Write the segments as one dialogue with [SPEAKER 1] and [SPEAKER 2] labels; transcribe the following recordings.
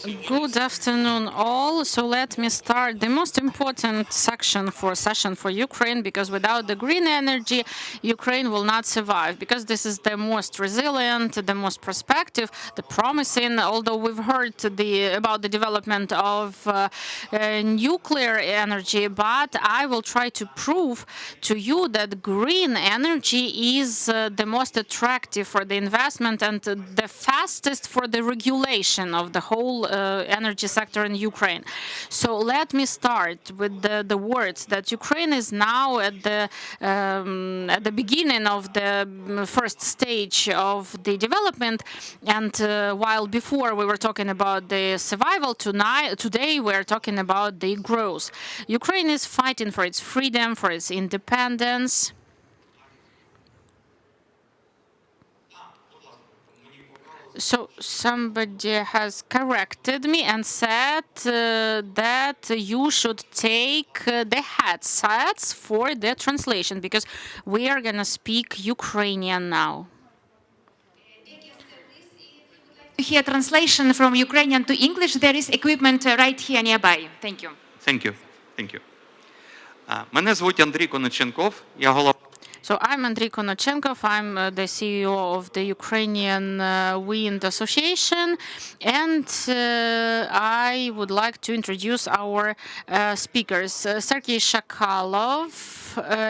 [SPEAKER 1] Good afternoon, all. So let me start the most important session for Ukraine, because without the green energy, Ukraine will not survive. Because this is the most resilient, the most prospective, the promising. Although we've heard about the development of nuclear energy, but I will try to prove to you that green energy is the most attractive for the investment and the fastest for the regulation of the whole energy sector in Ukraine. So let me start with the words that Ukraine is now at the beginning of the first stage of the development, and while before we were talking about the survival, today we are talking about the growth. Ukraine is fighting for its freedom, for its independence. So somebody has corrected me and said that you should take the headsets for the translation, because we are going to speak Ukrainian now.
[SPEAKER 2] To hear translation from Ukrainian to English, there is equipment right here nearby. Thank you.
[SPEAKER 3] Thank you. Thank you. Мене звуть Андрій Коноченков. Я голова.
[SPEAKER 1] So I'm Andriy Konochenkov. I'm the CEO of the Ukrainian Wind Association, and I would like to introduce our speakers. Sergei Shakalov,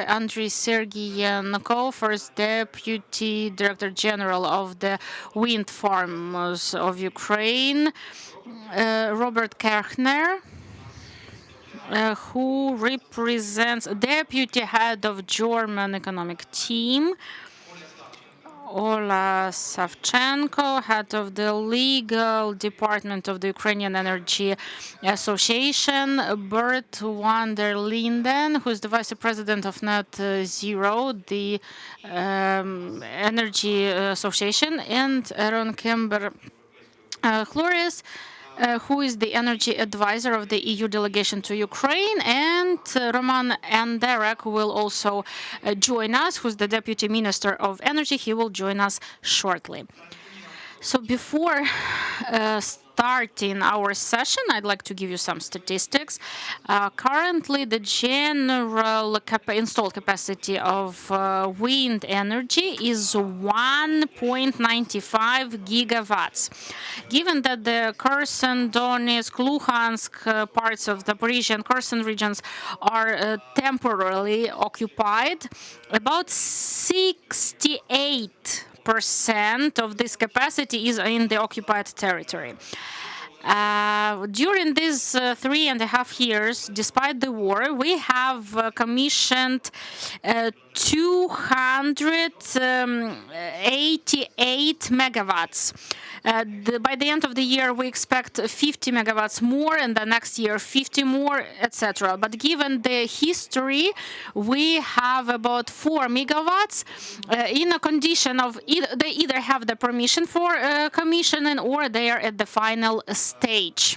[SPEAKER 1] Andriy Sergeyenko, First Deputy Director General of the Wind Farms of Ukraine, Robert Kerchner, who represents Deputy Head of German Economic Team, Ola Savchenko, Head of the Legal Department of the Ukrainian Energy Association, Bert van der Linden, who is the Vice President of Net Zero, the Energy Association, and Aaron Kember Flores, who is the energy advisor of the EU delegation to Ukraine, and Roman Anderek will also join us, who's the Deputy Minister of Energy. He will join us shortly. So before starting our session, I'd like to give you some statistics. Currently, the general installed capacity of wind energy is 1.95 gigawatts. Given that the Kherson, Donetsk, Luhansk parts of the Zaporizhia and Kherson regions are temporarily occupied, about 68% of this capacity is in the occupied territory. During these 3.5 years, despite the war, we have commissioned 288 megawatts. By the end of the year, we expect 50 megawatts more, and the next year 50 more, etc. But given the history, we have about 4 megawatts in a condition of they either have the permission for commissioning or they are at the final stage.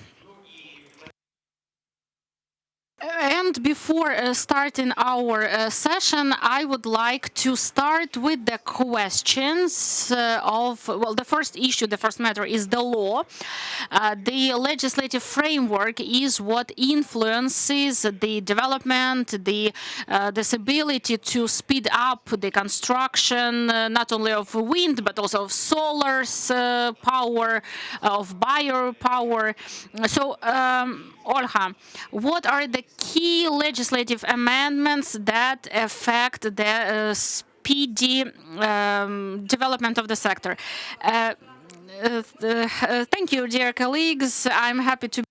[SPEAKER 1] And before starting our session, I would like to start with the questions the first issue, the first matter is the law. The legislative framework is what influences the development, this ability to speed up the construction, not only of wind, but also of solar power, of biopower. So, Olha, what are the key legislative amendments that affect the speedy development of the sector? Thank you, dear colleagues. I'm happy to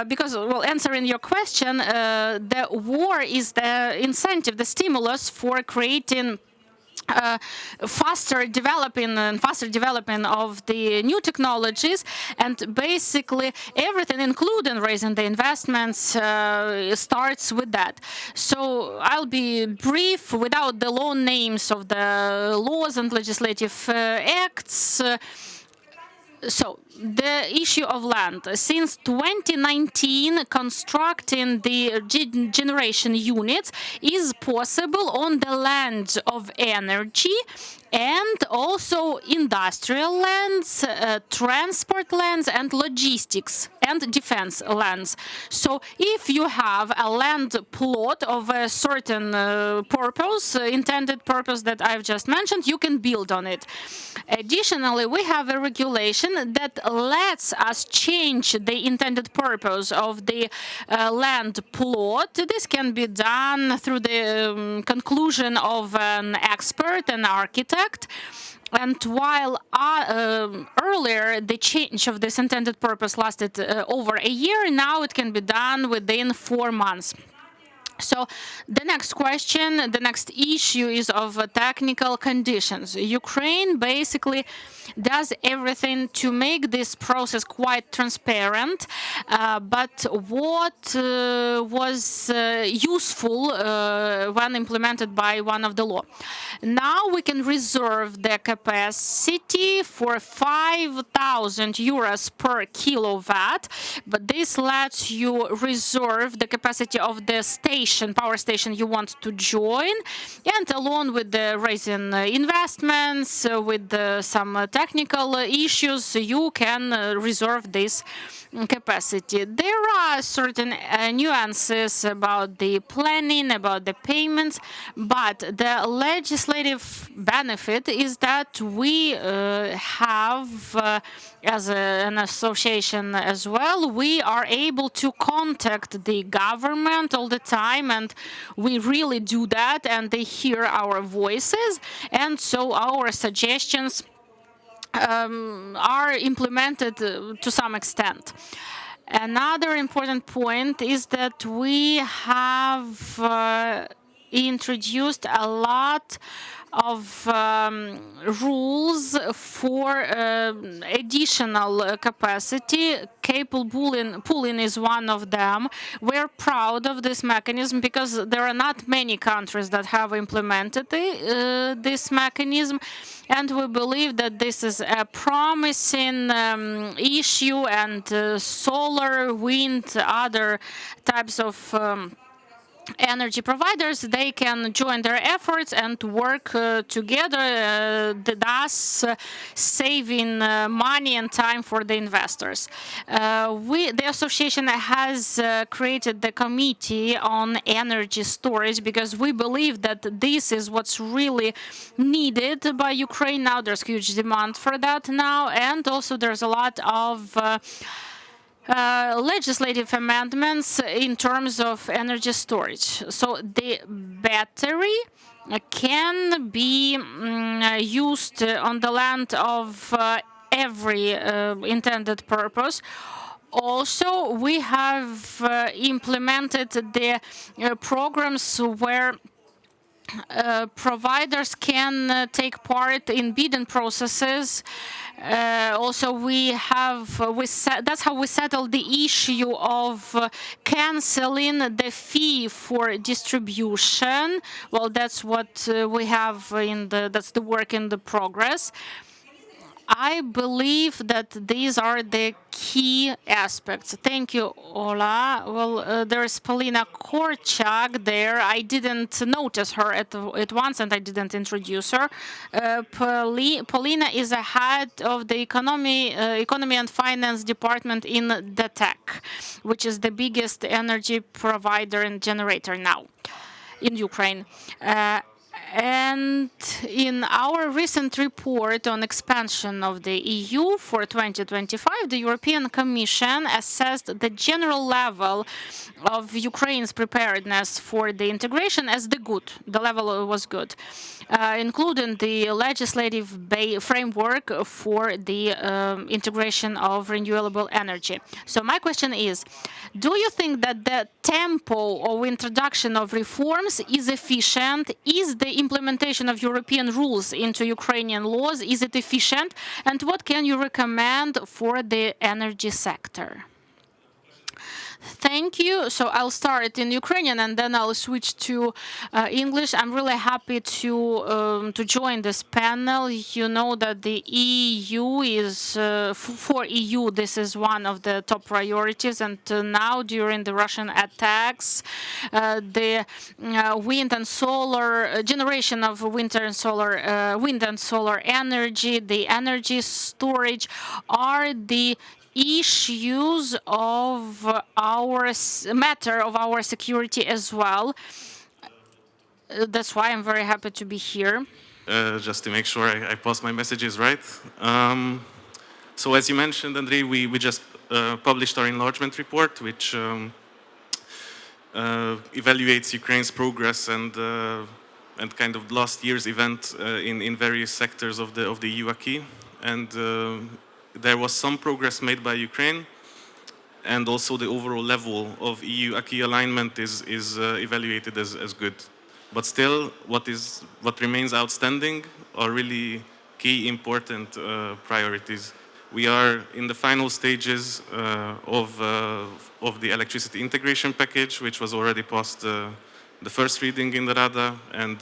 [SPEAKER 1] because, well, answering your question, the war is the incentive, the stimulus for creating faster developing of the new technologies, and basically everything, including raising the investments, starts with that. So I'll be brief without the long names of the laws and legislative acts. So the issue of land. Since 2019, constructing the generation units is possible on the land of energy and also industrial lands, transport lands, and logistics and defense lands. So if you have a land plot of a certain purpose, intended purpose that I've just mentioned, you can build on it. Additionally, we have a regulation that lets us change the intended purpose of the land plot. This can be done through the conclusion of an expert, an architect. And while earlier the change of this intended purpose lasted over a year, now it can be done within 4 months. So the next question, the next issue is of technical conditions. Ukraine basically does everything to make this process quite transparent, but what was useful when implemented by one of the law. Now we can reserve the capacity for 5,000 euros per kilowatt, but this lets you reserve the capacity of the power station you want to join, and along with the raising investments, with some technical issues, you can reserve this capacity. There are certain nuances about the planning, about the payments, but the legislative benefit is that we have, as an association as well, we are able to contact the government all the time, and we really do that, and they hear our voices, and so our suggestions are implemented to some extent. Another important point is that we have introduced a lot of rules for additional capacity. Cable pooling is one of them. We're proud of this mechanism because there are not many countries that have implemented this mechanism, and we believe that this is a promising issue, and solar, wind, other types of energy providers, they can join their efforts and work together, thus saving money and time for the investors. The association has created the committee on energy storage because we believe that this is what's really needed by Ukraine now. There's huge demand for that now, and also there's a lot of legislative amendments in terms of energy storage. So the battery can be used on the land of every intended purpose. Also, we have implemented the programs where providers can take part in bidding processes. Also, that's how we settle the issue of canceling the fee for distribution. Well, that's what we have that's the work in the progress. I believe that these are the key aspects. Thank you, Ola. Well, there's Polina Korchak there. I didn't notice her at once, and I didn't introduce her. Polina is a head of the economy and finance department in DTEC, which is the biggest energy provider and generator now in Ukraine. And in our recent report on expansion of the EU for 2025, the European Commission assessed the general level of Ukraine's preparedness for the integration as good. The level was good, including the legislative framework for the integration of renewable energy. So my question is, do you think that the tempo of introduction of reforms is efficient? Is the implementation of European rules into Ukrainian laws, is it efficient? And what can you recommend for the energy sector? Thank you. So I'll start in Ukrainian and then I'll switch to English. I'm really happy to join this panel. You know that the EU is for EU. This is one of the top priorities. And now during the Russian attacks, the wind and solar generation of wind and solar energy, the energy storage are the issues of matter of our security as well. That's why I'm very happy to be here.
[SPEAKER 4] Just to make sure I pass my messages right. So as you mentioned, Andrei, we just published our enlargement report, which evaluates Ukraine's progress and kind of last year's event in various sectors of the EU acquis. And there was some progress made by Ukraine, and also the overall level of EU acquis alignment is evaluated as good. But still, what remains outstanding are really key important priorities. We are in the final stages of the electricity integration package, which was already passed the first reading in the Rada, and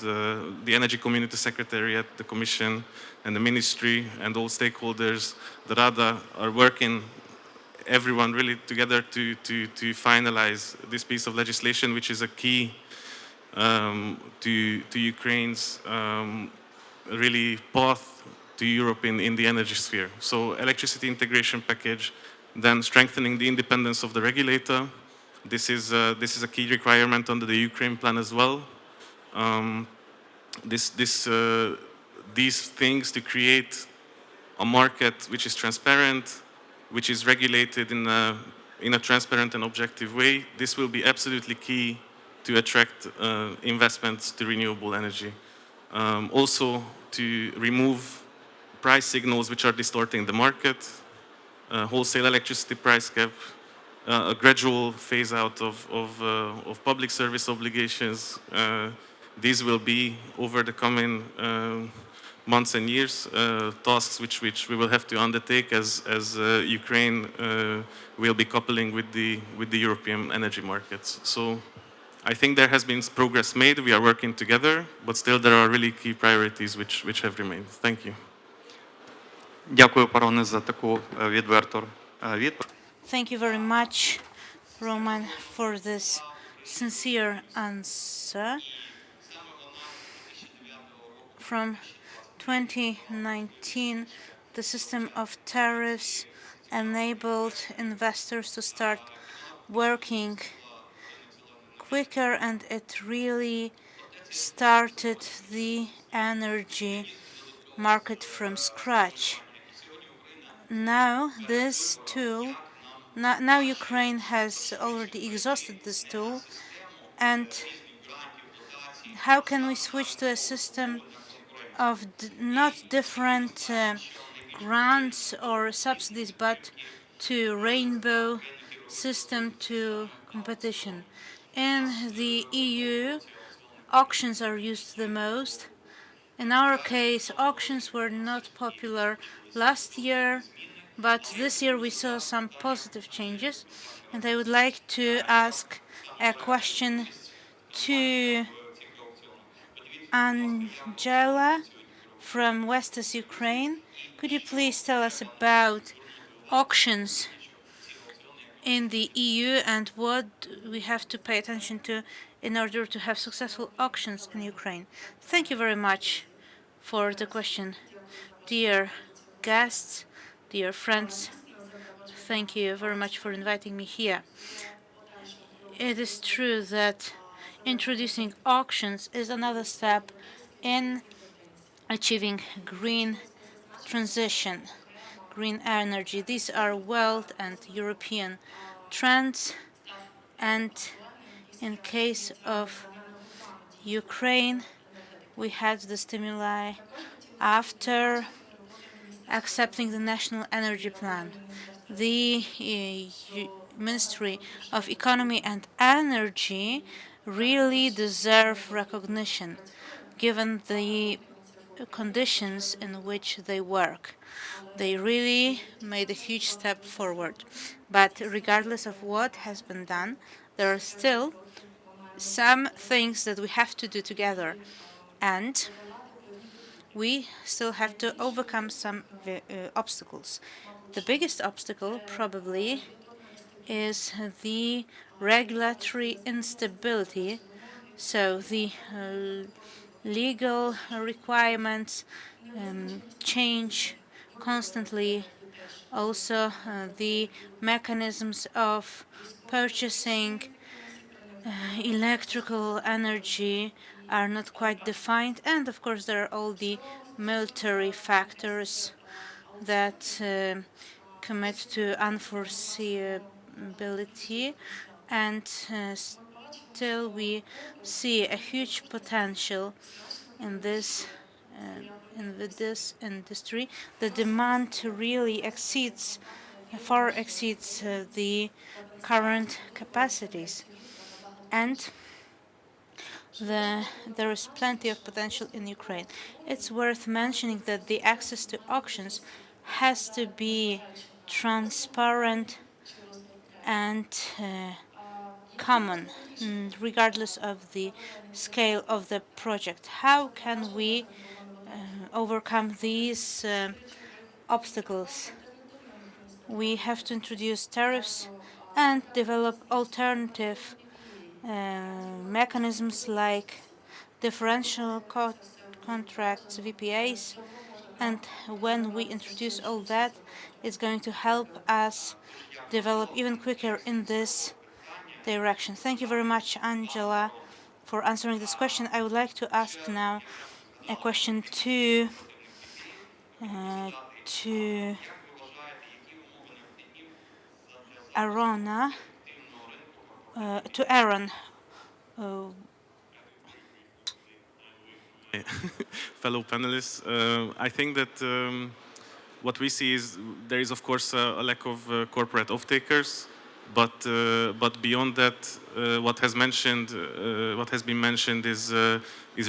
[SPEAKER 4] the Energy Community Secretariat, the Commission, and the Ministry, and all stakeholders, the Rada, are working everyone really together to finalize this piece of legislation, which is a key to Ukraine's really path to Europe in the energy sphere. So electricity integration package, then strengthening the independence of the regulator. This is a key requirement under the Ukraine plan as well. These things to create a market which is transparent, which is regulated in a transparent and objective way. This will be absolutely key to attract investments to renewable energy. Also, to remove price signals which are distorting the market, wholesale electricity price cap, a gradual phase out of public service obligations. These will be, over the coming months and years, tasks which we will have to undertake as Ukraine will be coupling with the European energy markets. So I think there has been progress made. We are working together, but still there are really key priorities which have remained. Thank you.
[SPEAKER 3] Дякую, Пароне, за таку відверту відповідь.
[SPEAKER 5] Thank you very much, Roman, for this sincere answer. From 2019, the system of tariffs enabled investors to start working quicker, and it really started the energy market from scratch. Now this tool, now Ukraine has already exhausted this tool, and how can we switch to a system of not different grants or subsidies, but to rainbow system to competition? In the EU, auctions are used the most. In our case, auctions were not popular last year, but this year we saw some positive changes. And I would like to ask a question to Angela from Western Ukraine. Could you please tell us about auctions in the EU and what we have to pay attention to in order to have successful auctions in Ukraine? Thank you very much for the question. Dear guests, dear friends, thank you very much for inviting me here. It is true that introducing auctions is another step in achieving green transition, green energy. These are world and European trends, and in case of Ukraine, we had the stimuli after accepting the National Energy Plan. The Ministry of Economy and Energy really deserve recognition, given the conditions in which they work. They really made a huge step forward. But regardless of what has been done, there are still some things that we have to do together. And we still have to overcome some obstacles. The biggest obstacle probably is the regulatory instability. So the legal requirements change constantly. Also, the mechanisms of purchasing electrical energy are not quite defined. And of course, there are all the military factors that commit to unforeseeability. And still, we see a huge potential in this this industry. The demand really far exceeds the current capacities, and there is plenty of potential in Ukraine. It's worth mentioning that the access to auctions has to be transparent and common, regardless of the scale of the project. How can we overcome these obstacles? We have to introduce tariffs and develop alternative mechanisms like differential contracts, VPAs, and when we introduce all that, it's going to help us develop even quicker in this direction. Thank you very much, Angela, for answering this question. I would like to ask now a question to Arona, to Aaron. Uh,
[SPEAKER 4] Fellow panelists, I think that what we see is there is, of course, a lack of corporate off-takers, but beyond that, what has been mentioned is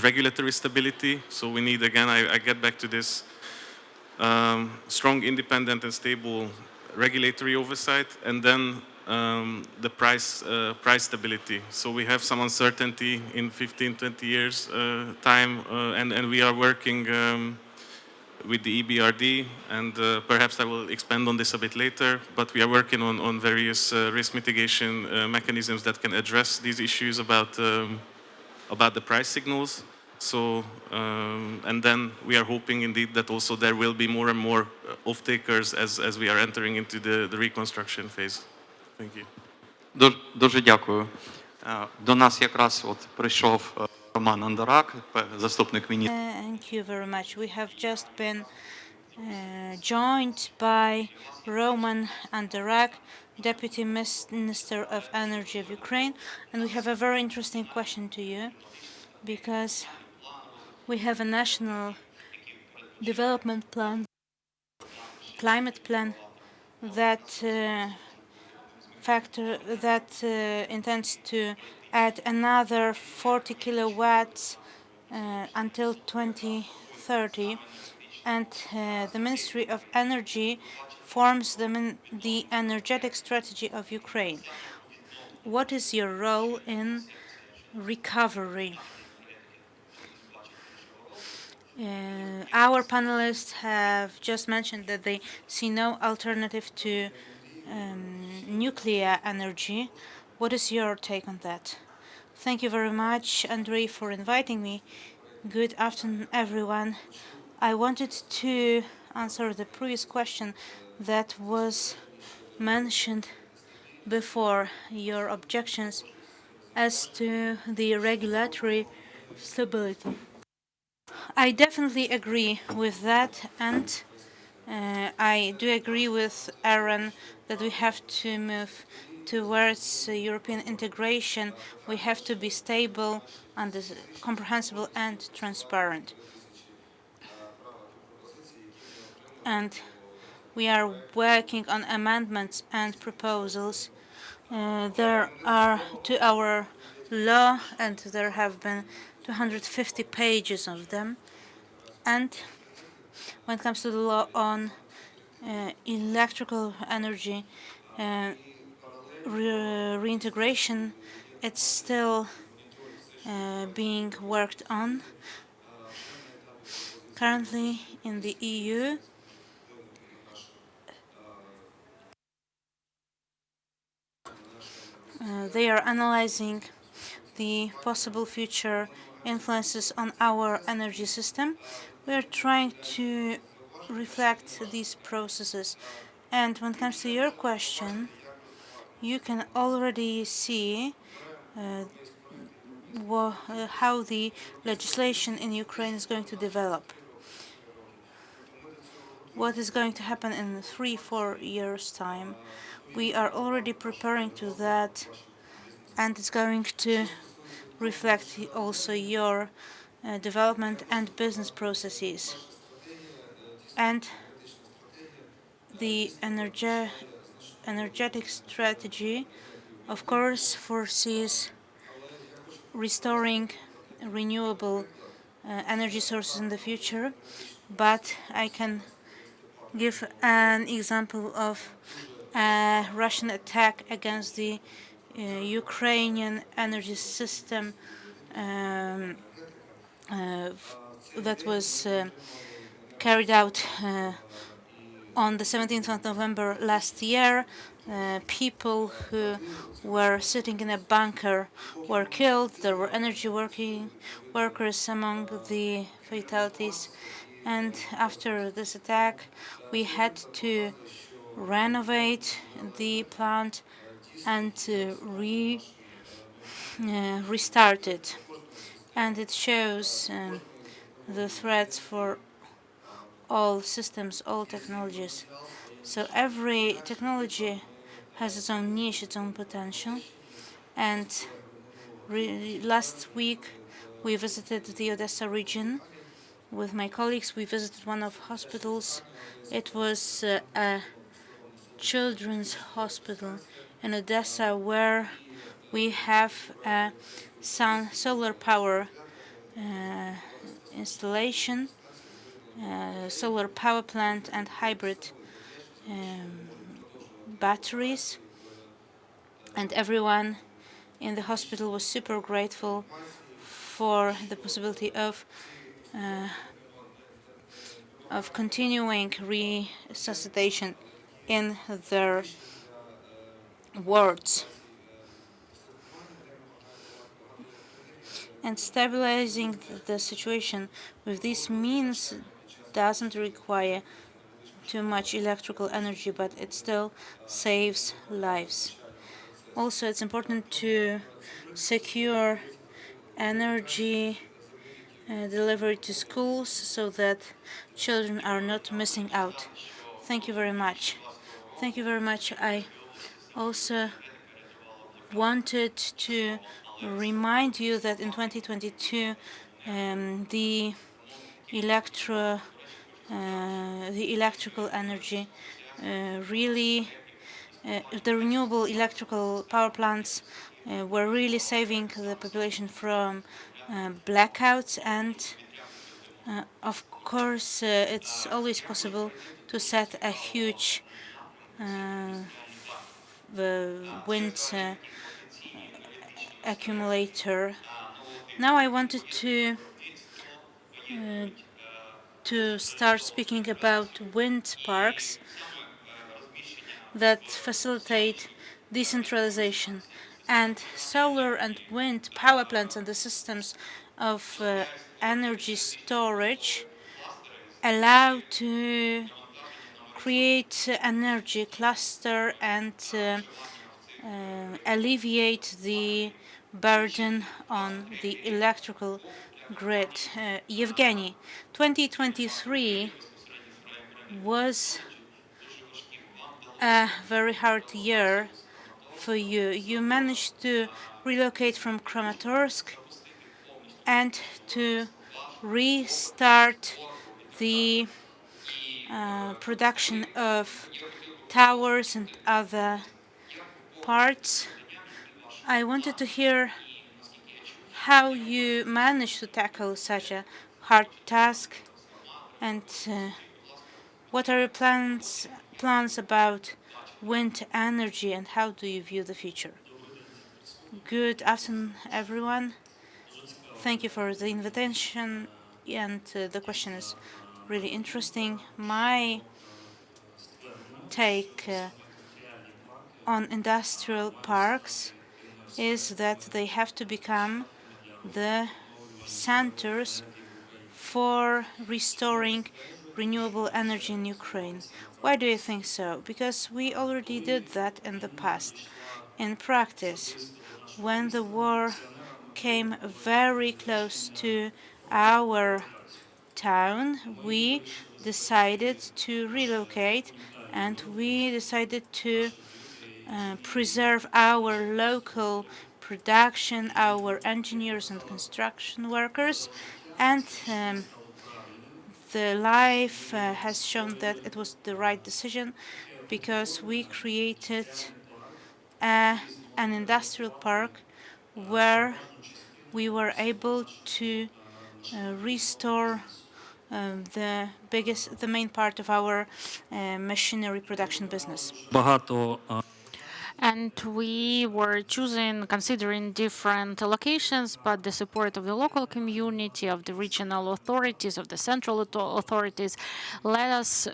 [SPEAKER 4] regulatory stability. So we need, again, I get back to this strong, independent, and stable regulatory oversight, and then the price stability. So we have some uncertainty in 15, 20 years time, and we are working with the EBRD, and perhaps I will expand on this a bit later, but we are working on various risk mitigation mechanisms that can address these issues about the price signals. So, and then we are hoping indeed that also there will be more and more off-takers as we are entering into the reconstruction phase. Thank you.
[SPEAKER 3] Дуже дякую. До нас якраз от прийшов Роман Андарак, заступник міністра.
[SPEAKER 5] Thank you very much. We have just been joined by Roman Andarak, Deputy Minister of Energy of Ukraine, and we have a very interesting question to you, because we have a national development plan, climate plan, that intends to add another 40 kilowatts until 2030, and the Ministry of Energy forms the energetic strategy of Ukraine. What is your role in recovery? Our panelists have just mentioned that they see no alternative to nuclear energy. What is your take on that? Thank you very much, Andrei, for inviting me. Good afternoon, everyone. I wanted to answer the previous question that was mentioned before, your objections as to the regulatory stability. I definitely agree with that, and I do agree with Aaron that we have to move towards European integration. We have to be stable and comprehensible and transparent. And we are working on amendments and proposals. There are to our law, and there have been 250 pages of them. And when it comes to the law on electrical energy reintegration, it's still being worked on. Currently in the EU, they are analyzing the possible future influences on our energy system. We are trying to reflect these processes. And when it comes to your question, you can already see how the legislation in Ukraine is going to develop. What is going to happen in 3-4 years' time? We are already preparing to that, and it's going to reflect also your development and business processes. And the energetic strategy, of course, foresees restoring renewable energy sources in the future, but I can give an example of a Russian attack against the Ukrainian energy system that was carried out on the 17th of November last year. People who were sitting in a bunker were killed. There were energy workers among the fatalities. And after this attack, we had to renovate the plant and restart it. And it shows the threats for all systems, all technologies. So every technology has its own niche, its own potential. And last week, we visited the Odessa region with my colleagues. We visited one of hospitals. It was a children's hospital in Odessa, where we have a solar power installation, solar power plant, and hybrid batteries. And everyone in the hospital was super grateful for the possibility of continuing resuscitation in their wards. And stabilizing the situation with these means doesn't require too much electrical energy, but it still saves lives. Also, it's important to secure energy delivery to schools so that children are not missing out. Thank you very much. Thank you very much. I also wanted to remind you that in 2022, the electrical energy the renewable electrical power plants were really saving the population from blackouts. And of course, it's always possible to set a huge wind accumulator. Now I wanted to start speaking about wind parks that facilitate decentralization, and solar and wind power plants and the systems of energy storage allow to create energy cluster and alleviate the burden on the electrical grid. Yevgeny, 2023 was a very hard year for you. You managed to relocate from Kramatorsk and to restart the production of towers and other parts. I wanted to hear how you managed to tackle such a hard task And what are your plans about wind energy, and how do you view the future? Good afternoon, everyone. Thank you for the invitation, and the question is really interesting. My take on industrial parks is that they have to become the centers for restoring renewable energy in Ukraine. Why do you think so? Because we already did that in the past. In practice, when the war came very close to our town, we decided to relocate, and we decided to preserve our local production, our engineers and construction workers, and the life has shown that it was the right decision, because we created an industrial park where we were able to restore the main part of our machinery production business.
[SPEAKER 1] And we were choosing, considering different locations, but the support of the local community, of the regional authorities, of the central authorities, let us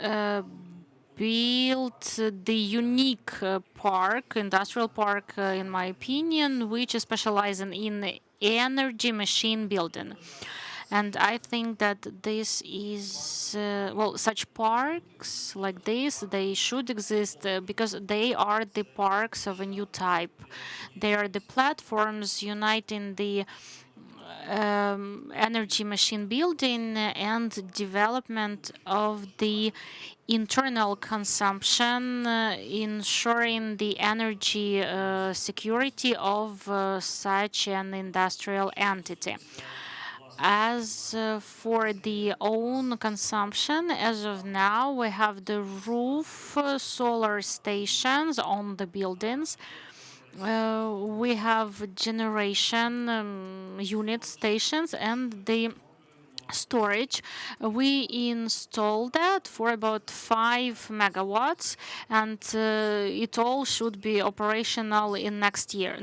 [SPEAKER 1] build the unique park, industrial park, in my opinion, which is specializing in energy machine building. And I think that this is, well, such parks like this, they should exist because they are the parks of a new type. They are the platforms uniting the energy machine building and development of the internal consumption, ensuring the energy security of such an industrial entity. As for the own consumption, as of now, we have the roof solar stations on the buildings. We have generation unit stations and the storage. We installed that for about 5 megawatts, and it all should be operational in next year.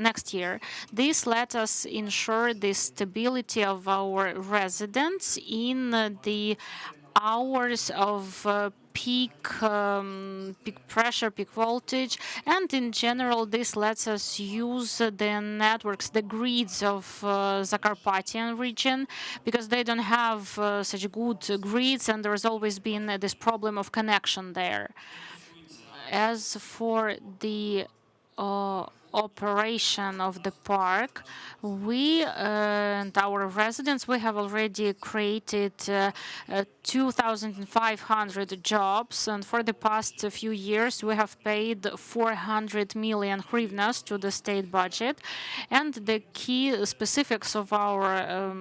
[SPEAKER 1] This let us ensure the stability of our residents in the hours of peak pressure, peak voltage, and in general, this lets us use the networks, the grids of Zakarpattian region, because they don't have such good grids, and there's always been this problem of connection there. As for the operation of the park, we and our residents, we have already created 2,500 jobs, and for the past few years we have paid 400 million hryvnias to the state budget. And the key specifics of our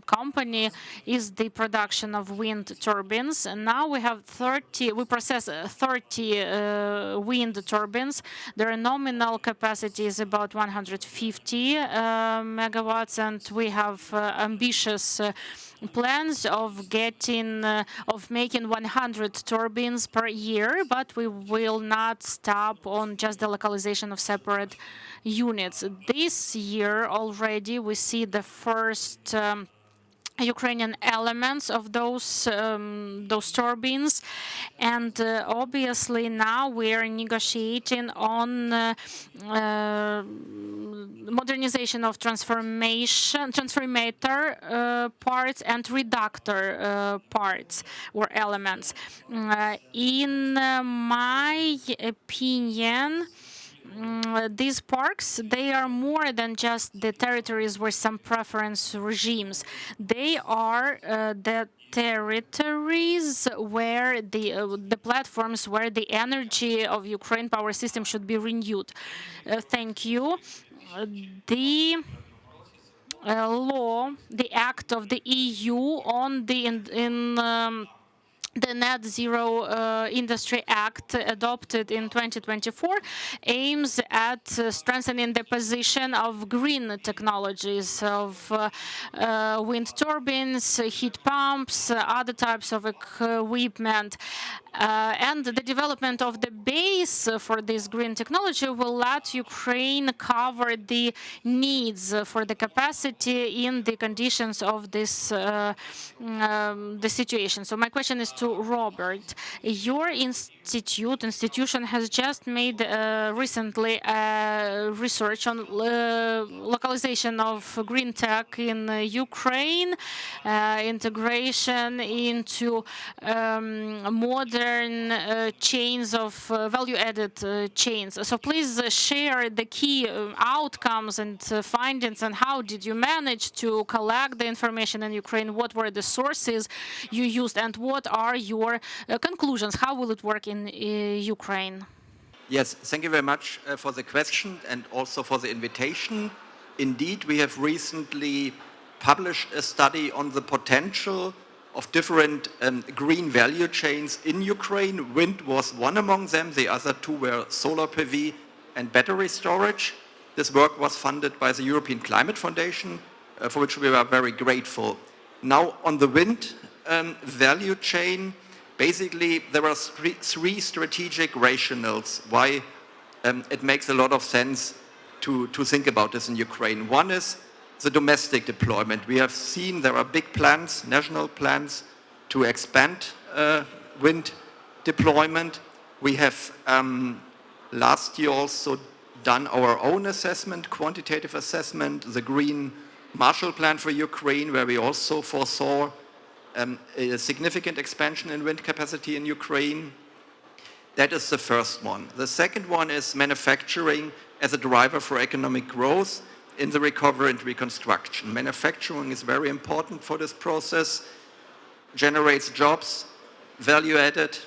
[SPEAKER 1] company is the production of wind turbines. And now we have 30, we process 30 wind turbines. Their nominal capacity is about 150 megawatts, and we have ambitious plans of making 100 turbines per year, but we will not stop on just the localization of separate units. This year already we see the first Ukrainian elements of those turbines, and obviously now we are negotiating on modernization of transformator parts and reductor parts or elements. In my opinion, these parks, they are more than just the territories where some preference regimes. They are the territories where the platforms where the energy of Ukraine power system should be renewed. Thank you. The law, the act of the EU on the The Net Zero Industry Act, adopted in 2024, aims at strengthening the position of green technologies, of wind turbines, heat pumps, other types of equipment. And the development of the base for this green technology will let Ukraine cover the needs for the capacity in the conditions of this the situation. So my question is to Robert. Your institution has just made recently research on localization of green tech in Ukraine, integration into modern chains of value-added chains. So please share the key outcomes and findings, and how did you manage to collect the information in Ukraine? What were the sources you used, and what are your conclusions? How will it work in Ukraine?
[SPEAKER 6] Yes, thank you very much for the question and also for the invitation. Indeed, we have recently published a study on the potential of different green value chains in Ukraine. Wind was one among them. The other two were solar PV and battery storage. This work was funded by the European Climate Foundation, for which we are very grateful. Now, on the wind value chain, basically there are three strategic rationales why it makes a lot of sense to think about this in Ukraine. One is the domestic deployment. We have seen there are big plans, national plans, to expand wind deployment. We have last year also done our own assessment, quantitative assessment, the Green Marshall Plan for Ukraine, where we also foresaw a significant expansion in wind capacity in Ukraine. That is the first one. The second one is manufacturing as a driver for economic growth in the recovery and reconstruction. Manufacturing is very important for this process, generates jobs, value-added,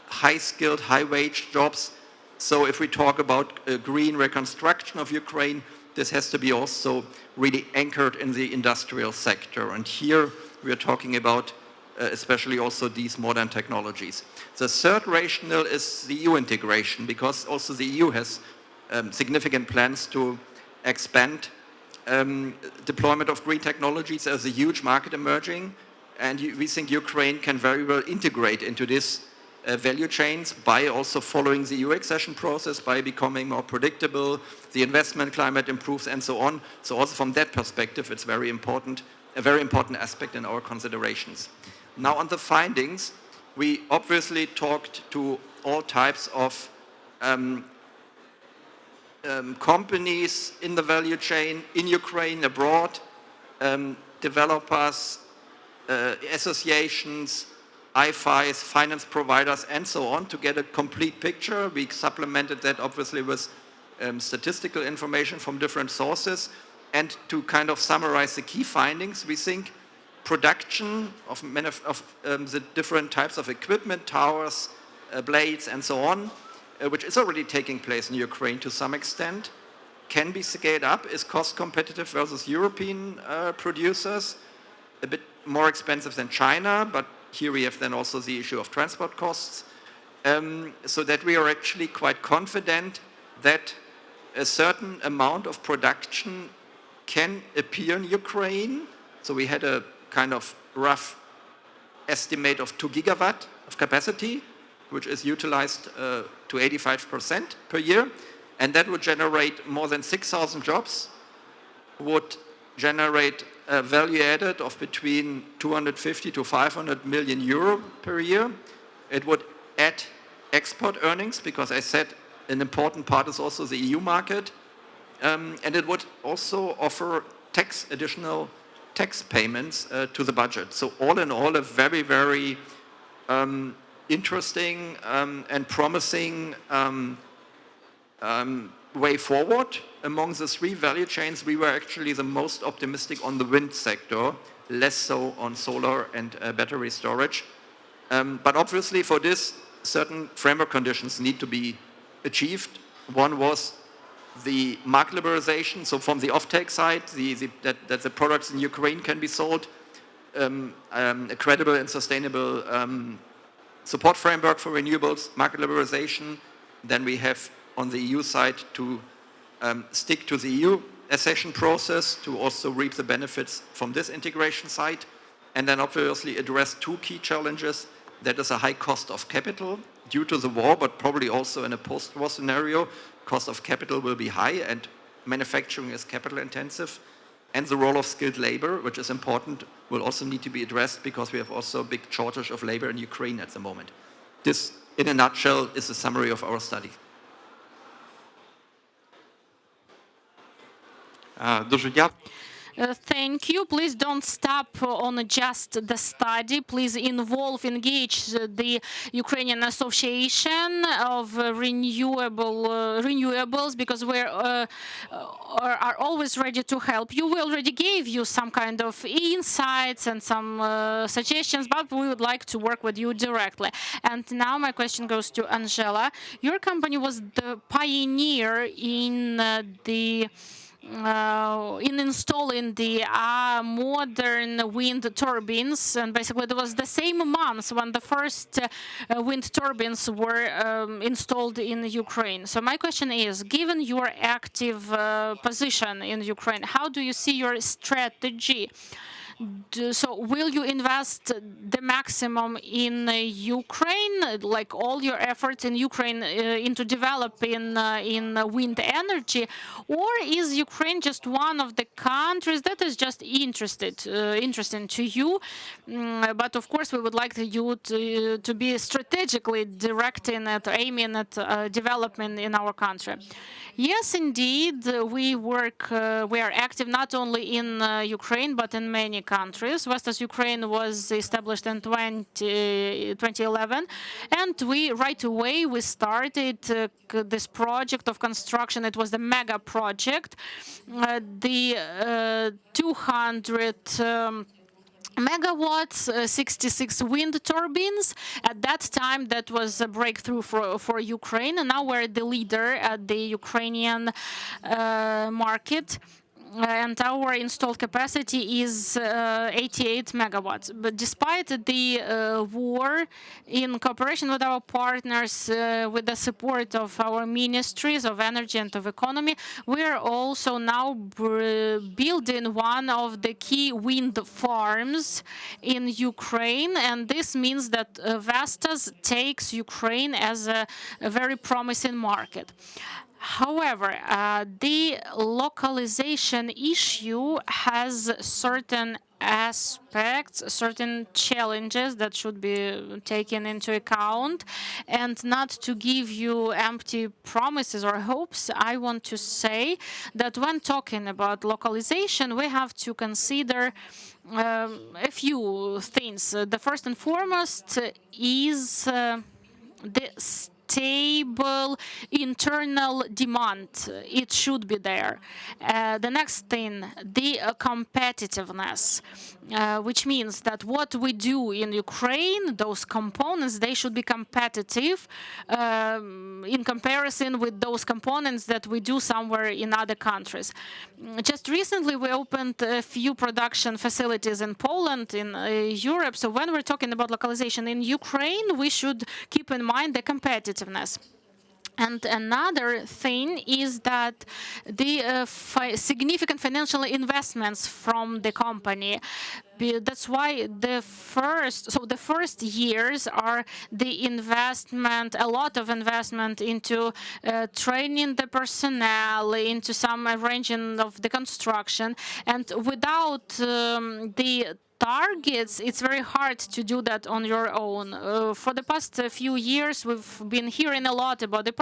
[SPEAKER 6] high-skilled, high-wage jobs. So if we talk about green reconstruction of Ukraine, this has to be also really anchored in the industrial sector. And here we are talking about especially also these modern technologies. The third rationale is the EU integration, because also the EU has significant plans to expand deployment of green technologies. There's a huge market emerging, and we think Ukraine can very well integrate into this value chains by also following the EU accession process, by becoming more predictable, the investment climate improves, and so on. So also from that perspective, it's very important, a very important aspect in our considerations. Now on the findings, we obviously talked to all types of companies in the value chain, in Ukraine, abroad, developers, associations, IFIs, finance providers, and so on, to get a complete picture. We supplemented that obviously with statistical information from different sources. And to kind of summarize the key findings, we think production of the different types of equipment, towers, blades, and so on, which is already taking place in Ukraine to some extent, can be scaled up, is cost competitive versus European producers, a bit more expensive than China, but here we have then also the issue of transport costs, so that we are actually quite confident that a certain amount of production can appear in Ukraine. So we had a kind of rough estimate of 2 gigawatt of capacity, which is utilized to 85% per year, and that would generate more than 6,000 jobs, would generate a value added of between 250 to 500 million euro per year. It would add export earnings, because I said an important part is also the EU market, and it would also offer additional tax payments to the budget. So all in all, a very, very interesting and promising way forward. Among the three value chains, we were actually the most optimistic on the wind sector, less so on solar and battery storage. But obviously for this, certain framework conditions need to be achieved. One was the market liberalization, so from the offtake side, that the products in Ukraine can be sold, a credible and sustainable support framework for renewables, market liberalization. Then we have on the EU side to stick to the EU accession process to also reap the benefits from this integration side. And then obviously address two key challenges. That is a high cost of capital due to the war, but probably also in a post-war scenario, cost of capital will be high and manufacturing is capital intensive. And the role of skilled labor, which is important, will also need to be addressed because we have also a big shortage of labor in Ukraine at the moment. This, in a nutshell, is a summary of our study.
[SPEAKER 3] Дуже дякую.
[SPEAKER 1] Thank you. Please don't stop on just the study. Please engage the Ukrainian Association of Renewables because we are always ready to help you. We already gave you some kind of insights and some suggestions, but we would like to work with you directly. And now my question goes to Angela. Your company was the pioneer in installing the modern wind turbines, and basically it was the same month when the first wind turbines were installed in Ukraine. So my question is, given your active position in Ukraine, how do you see your strategy? So will you invest the maximum in Ukraine, like all your efforts in Ukraine into developing in wind energy, or is Ukraine just one of the countries that is just interesting to you? But of course, we would like you to be strategically directing it, aiming at development in our country. Yes, indeed, we are active not only in Ukraine, but in many countries. Western Ukraine was established in 2011, and right away we started this project of construction. It was the mega project, the 200 megawatts, 66 wind turbines. At that time, that was a breakthrough for Ukraine. And now we're the leader at the Ukrainian market. And our installed capacity is 88 megawatts. But despite the war, in cooperation with our partners, with the support of our ministries of energy and of economy, we are also now building one of the key wind farms in Ukraine. And this means that Vestas takes Ukraine as a very promising market. However, the localization issue has certain aspects, certain challenges that should be taken into account. And not to give you empty promises or hopes, I want to say that when talking about localization, we have to consider a few things. The first and foremost is the stable internal demand. It should be there. The next thing, the competitiveness, which means that what we do in Ukraine, those components, they should be competitive in comparison with those components that we do somewhere in other countries. Just recently, we opened a few production facilities in Poland, in Europe. So when we're talking about localization in Ukraine, we should keep in mind the competitiveness. And another thing is that the significant financial investments from the company. That's why the first years are the investment, a lot of investment into training the personnel, into some arranging of the construction, and without the targets, it's very hard to do that on your own. For the past few years, we've been hearing a lot about the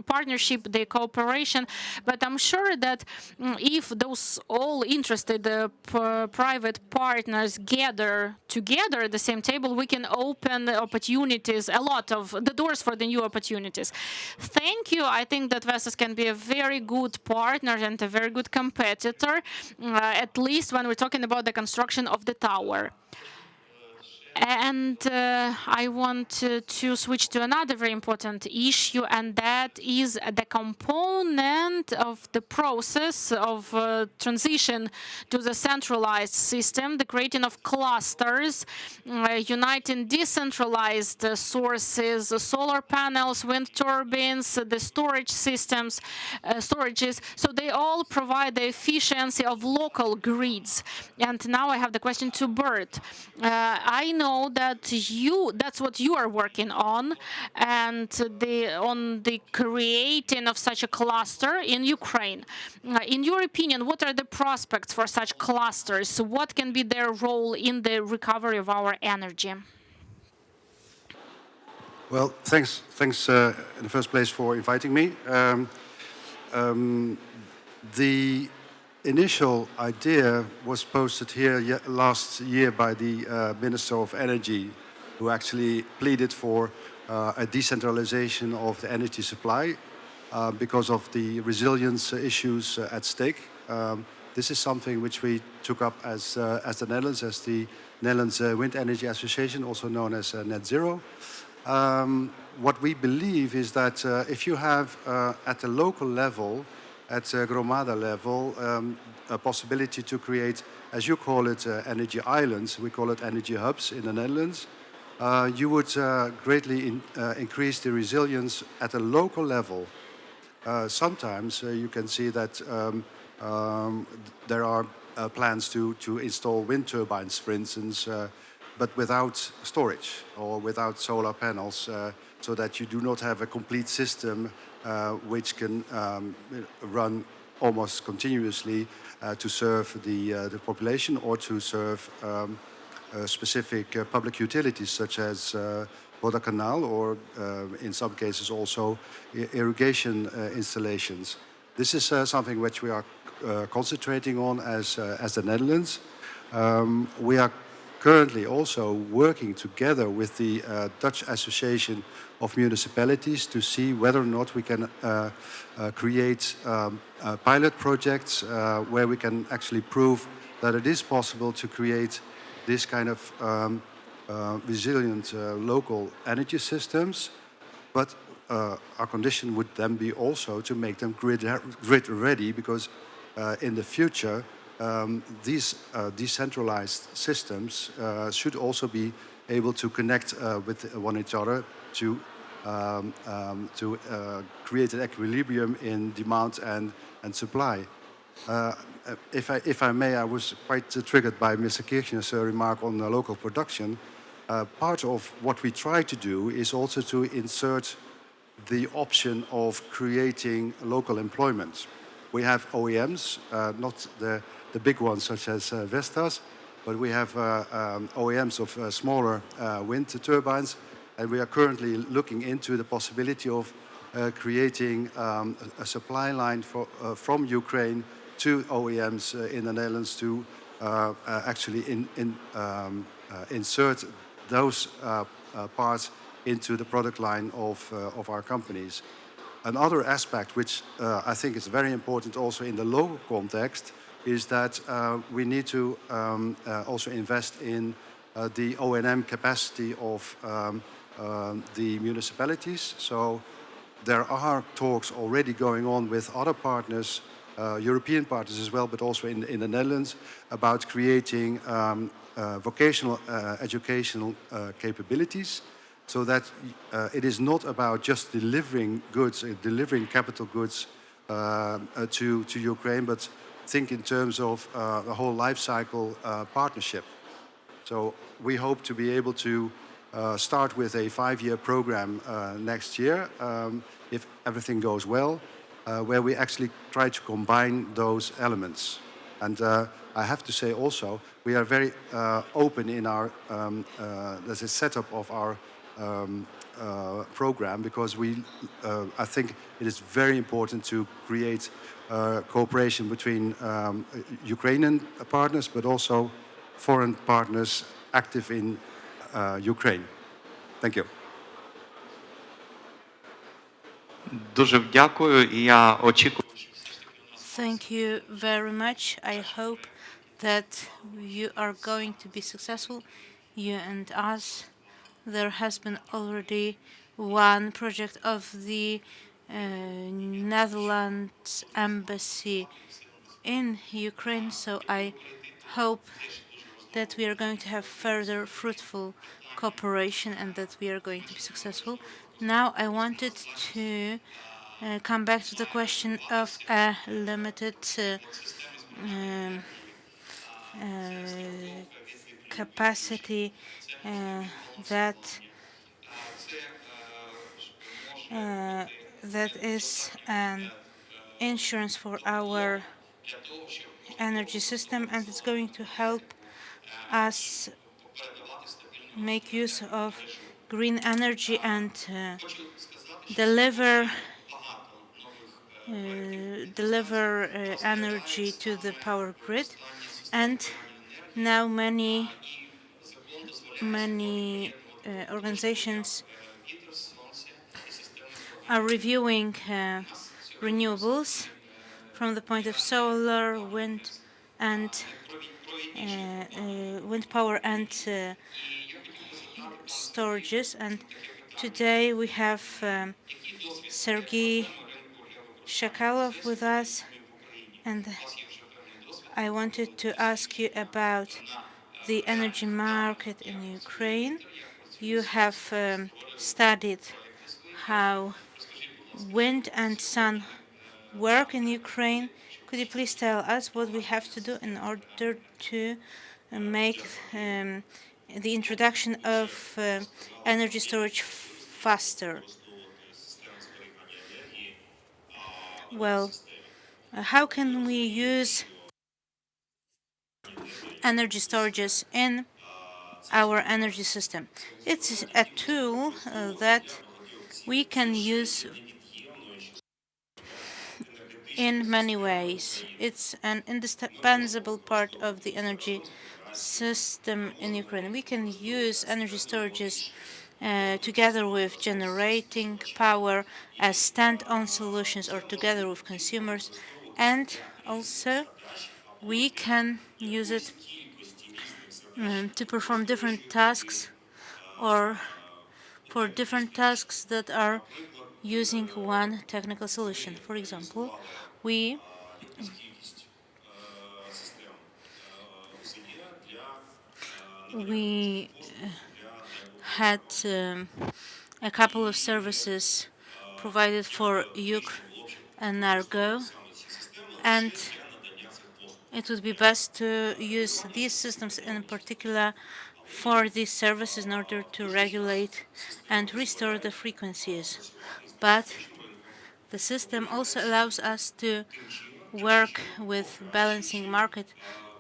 [SPEAKER 1] partnership, the cooperation, but I'm sure that if those all interested private partners gather together at the same table, we can open opportunities, a lot of the doors for the new opportunities. Thank you. I think that Vestas can be a very good partner and a very good competitor, at least when we're talking about the construction of the tower. And I want to switch to another very important issue, and that is the component of the process of transition to the centralized system, the creating of clusters, uniting decentralized sources, solar panels, wind turbines, the storage systems, storages. So they all provide the efficiency of local grids. And now I have the question to Bert. I know that that's what you are working on, and on the creating of such a cluster in Ukraine. In your opinion, what are the prospects for such clusters? What can be their role in the recovery of our energy?
[SPEAKER 7] Well, thanks in the first place for inviting me. The initial idea was posted here last year by the Minister of Energy, who actually pleaded for a decentralization of the energy supply because of the resilience issues at stake. This is something which we took up as the Netherlands, as the Netherlands Wind Energy Association, also known as Net Zero. What we believe is that if you have at the local level, at Gromada level, a possibility to create, as you call it, energy islands, we call it energy hubs in the Netherlands, you would greatly increase the resilience at a local level. Sometimes you can see that there are plans to install wind turbines, for instance, but without storage or without solar panels, so that you do not have a complete system which can run almost continuously to serve the population or to serve specific public utilities such as Canal or in some cases also irrigation installations. This is something which we are concentrating on as the Netherlands. We are currently also working together with the Dutch Association of Municipalities to see whether or not we can create pilot projects where we can actually prove that it is possible to create this kind of resilient local energy systems, but our condition would then be also to make them grid ready, because in the future these decentralized systems should also be able to connect with one another to create an equilibrium in demand and supply. If I may, I was quite triggered by Mr. Kirchner's remark on local production. Part of what we try to do is also to insert the option of creating local employment. We have OEMs, not the big ones such as Vestas, but we have OEMs of smaller wind turbines, and we are currently looking into the possibility of creating a supply line from Ukraine to OEMs in the Netherlands to actually insert those parts into the product line of our companies. Another aspect which I think is very important also in the local context is that we need to also invest in the O&M capacity of the municipalities. So there are talks already going on with other partners, European partners as well, but also in the Netherlands, about creating vocational educational capabilities, so that it is not about just delivering goods, delivering capital goods to Ukraine, but think in terms of the whole life cycle partnership. So we hope to be able to start with a 5-year program next year, if everything goes well, where we actually try to combine those elements. And I have to say also, we are very open in our there's a setup of our program, because I think it is very important to create cooperation between Ukrainian partners, but also foreign partners active in Ukraine. Thank you.
[SPEAKER 3] Дуже дякую, і я очікую.
[SPEAKER 5] Thank you very much. I hope that you are going to be successful you and us. There has been already one project of the Netherlands embassy in Ukraine, so I hope that we are going to have further fruitful cooperation and that we are going to be successful. Now I wanted to come back to the question of a limited um, capacity that that is an insurance for our energy system, and it's going to help us make use of green energy and deliver energy to the power grid. And now many organizations are reviewing renewables from the point of solar, wind, and wind power and storages. And today we have Sergei Shakalov with us, and I wanted to ask you about the energy market in Ukraine. You have studied how wind and sun work in Ukraine. Could you please tell us what we have to do in order to make the introduction of energy storage faster? Well, how can we use energy storages in our energy system? It's a tool that we can use in many ways. It's an indispensable part of the energy system in Ukraine. We can use energy storages together with generating power as stand-on solutions or together with consumers. And also, we can use it to perform different tasks or for different tasks that are using one technical solution. For example, we had a couple of services provided for UKRAINIAN, and it would be best to use these systems in particular for these services in order to regulate and restore the frequencies. But the system also allows us to work with balancing market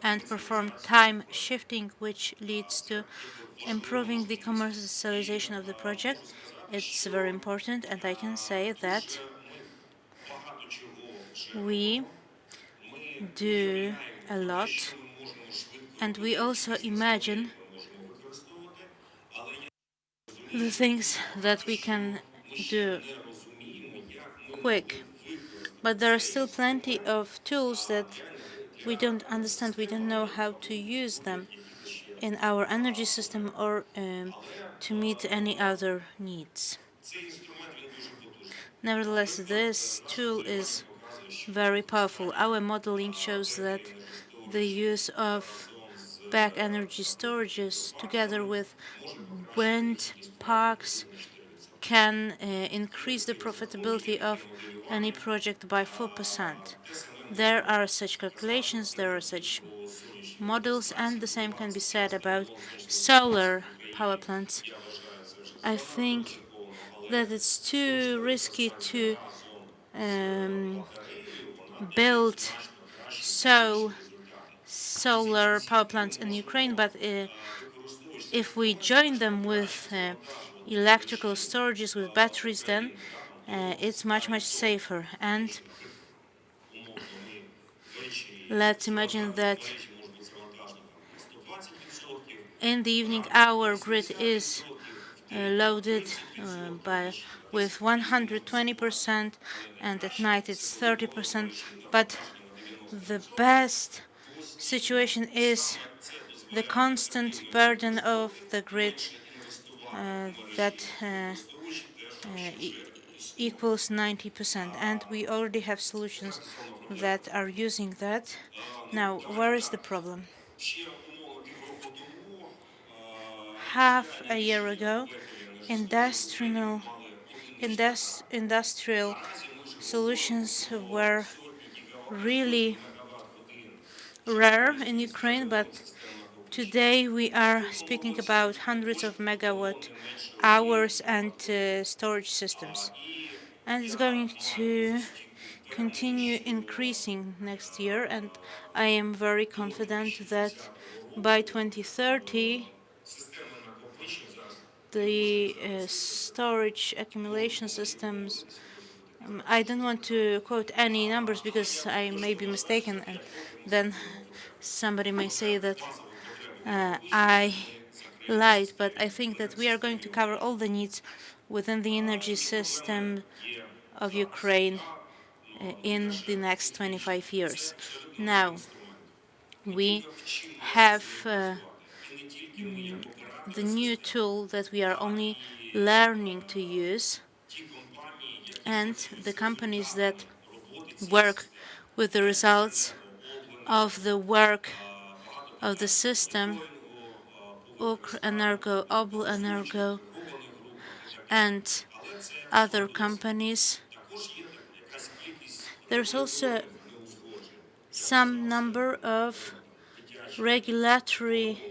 [SPEAKER 5] and perform time shifting, which leads to improving the commercialization of the project. It's very important, and I can say that we do a lot, and we also imagine the things that we can do quick. But there are still plenty of tools that we don't understand, we don't know how to use them in our energy system or to meet any other needs. Nevertheless, this tool is very powerful. Our modeling shows that the use of back energy storages together with wind parks can increase the profitability of any project by 4%. There are such calculations, there are such models, and the same can be said about solar power plants. I think that it's too risky to build solar power plants in Ukraine, but if we join them with electrical storages with batteries, then it's much safer. And let's imagine that in the evening our grid is loaded with 120%, and at night it's 30%. But the best situation is the constant burden of the grid that equals 90%, and we already have solutions that are using that. Now, where is the problem? Half a year ago, industrial solutions were really rare in Ukraine, but today we are speaking about hundreds of megawatt hours and storage systems. And it's going to continue increasing next year, and I am very confident that by 2030 the storage accumulation systems, I don't want to quote any numbers because I may be mistaken, and then somebody may say that I lied, but I think that we are going to cover all the needs within the energy system of Ukraine in the next 25 years. Now, we have the new tool that we are only learning to use, and the companies that work with the results of the work of the system, UKRAINIAN, Energo, and other companies. There's also some number of regulatory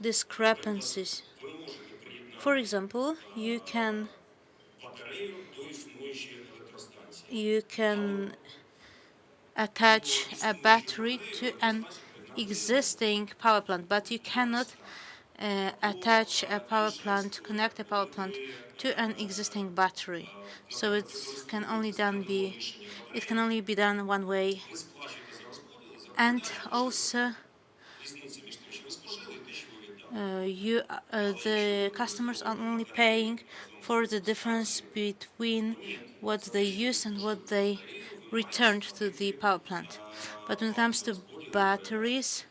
[SPEAKER 5] discrepancies. For example, you can attach a battery to an existing power plant, but you cannot connect a power plant to an existing battery. So it can only be done one way. And also, the customers are only paying for the difference between what they use and what they returned to the power plant. But when it comes to batteries,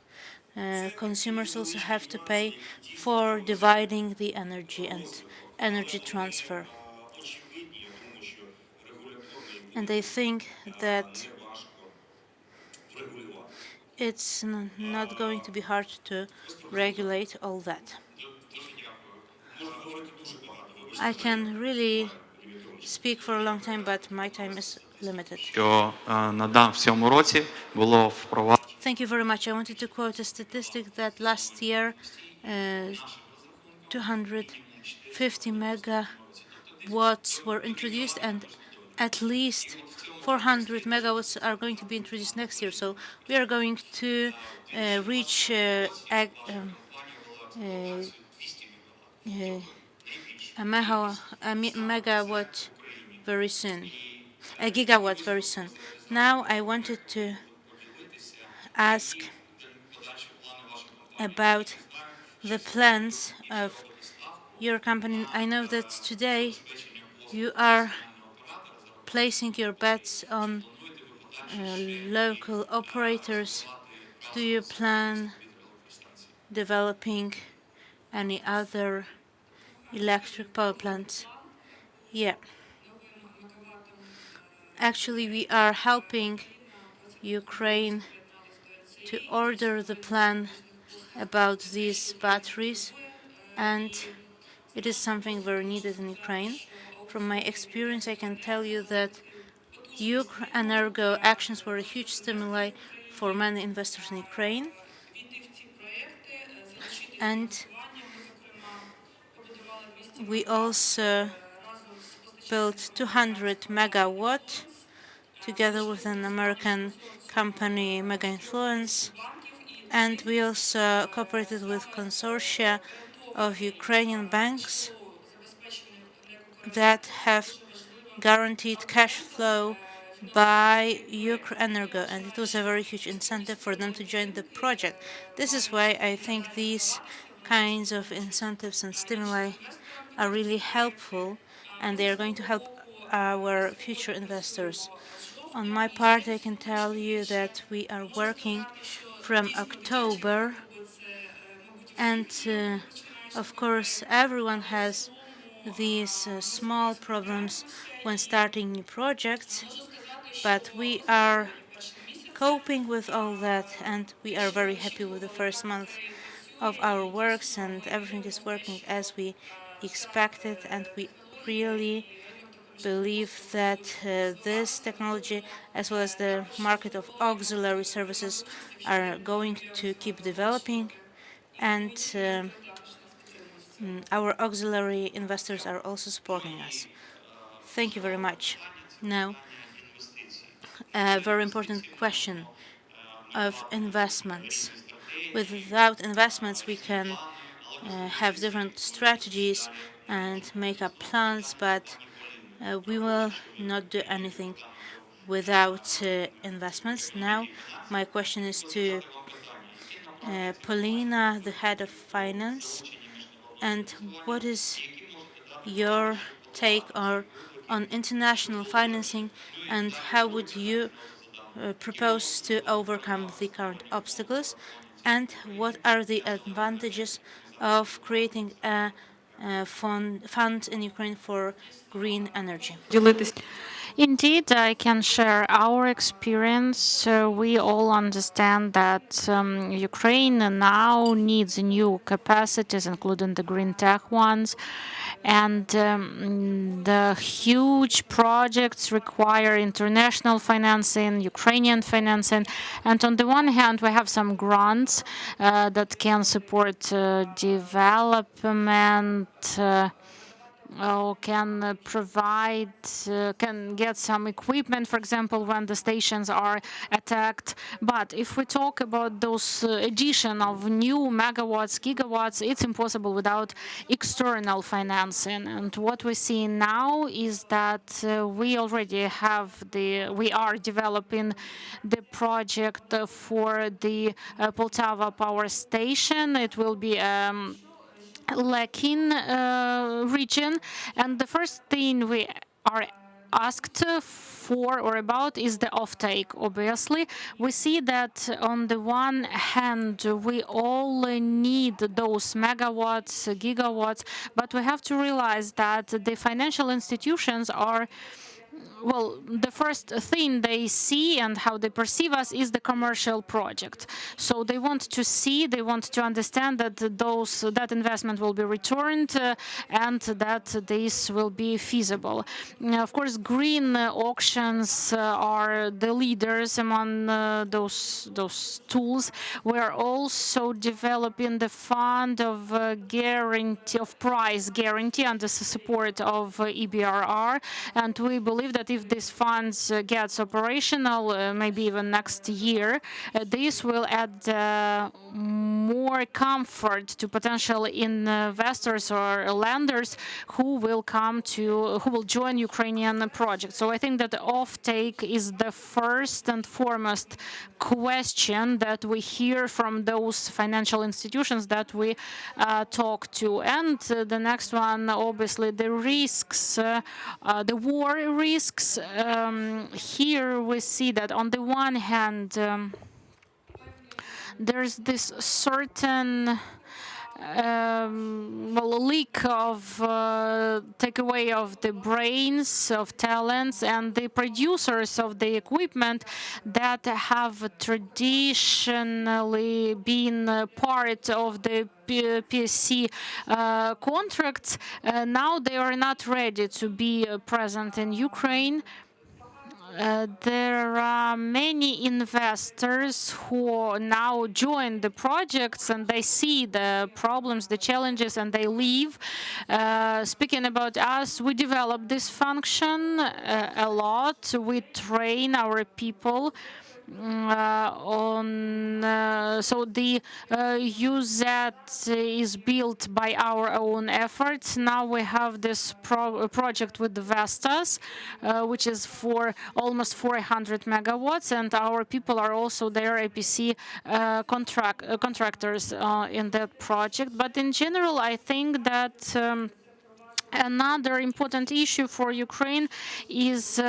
[SPEAKER 5] consumers also have to pay for dividing the energy and energy transfer. And I think that it's not going to be hard to regulate all that. I can really speak for a long time, but my time is limited.
[SPEAKER 3] Що в цьому році було впроваджено
[SPEAKER 5] Thank you very much. I wanted to quote a statistic that last year 250 megawatts were introduced, and at least 400 megawatts are going to be introduced next year. So we are going to reach a megawatt very soon, a gigawatt very soon. Now I wanted to ask about the plans of your company. I know that today you are placing your bets on local operators. Do you plan developing any other electric power plants? Yeah. Actually, we are helping Ukraine to order the plan about these batteries, and it is something very needed in Ukraine. From my experience, I can tell you that Energo actions were a huge stimuli for many investors in Ukraine. And we also built 200 megawatt together with an American company, Mega Influence. And we also cooperated with consortia of Ukrainian banks that have guaranteed cash flow by UKRAINIAN, and it was a very huge incentive for them to join the project. This is why I think these kinds of incentives and stimuli are really helpful, and they are going to help our future investors. On my part, I can tell you that we are working from October And of course, everyone has these small problems when starting new projects, but we are coping with all that, and we are very happy with the first month of our works, and everything is working as we expected, and we really believe that this technology, as well as the market of auxiliary services, are going to keep developing, and our auxiliary investors are also supporting us. Thank you very much. Now, a very important question of investments. Without investments, we can have different strategies and make up plans, but we will not do anything without investments. Now, my question is to Paulina, the head of finance, and what is your take on international financing, and how would you propose to overcome the current obstacles, and what are the advantages of creating a fund in Ukraine for green energy?
[SPEAKER 1] Indeed, I can share our experience. We all understand that Ukraine now needs new capacities, including the green tech ones. And the huge projects require international financing, Ukrainian financing. And on the one hand, we have some grants that can support development. Can provide, can get some equipment, for example, when the stations are attacked. But if we talk about those addition of new megawatts, gigawatts, it's impossible without external financing. And what we see now is that we are developing the project for the Poltava power station. It will be Lakin region, and the first thing we are asked for or about is the offtake. Obviously, we see that on the one hand we all need those megawatts, gigawatts, but we have to realize that the financial institutions are, well, the first thing they see and how they perceive us is the commercial project. So they want to understand that that investment will be returned and that this will be feasible. Of course, green auctions are the leaders among those tools. We are also developing the fund of price guarantee under the support of EBRR, and we believe that if this funds gets operational, maybe even next year, this will add more comfort to potential investors or lenders who will join Ukrainian projects. So I think that the offtake is the first and foremost question that we hear from those financial institutions that we talk to. And the next one, obviously, the risks, the war risks. Here we see that on the one hand, there's this certain leak of takeaway of the brains, of talents, and the producers of the equipment that have traditionally been part of the PSC contracts. Now they are not ready to be present in Ukraine. There are many investors who now join the projects and they see the problems, the challenges, and they leave. Speaking about us, we develop this function a lot. We train our people so the UZ is built by our own efforts. Now we have this project with the Vestas, which is for almost 400 megawatts, and our people are also their APC contractors in that project. But in general, I think that another important issue for Ukraine is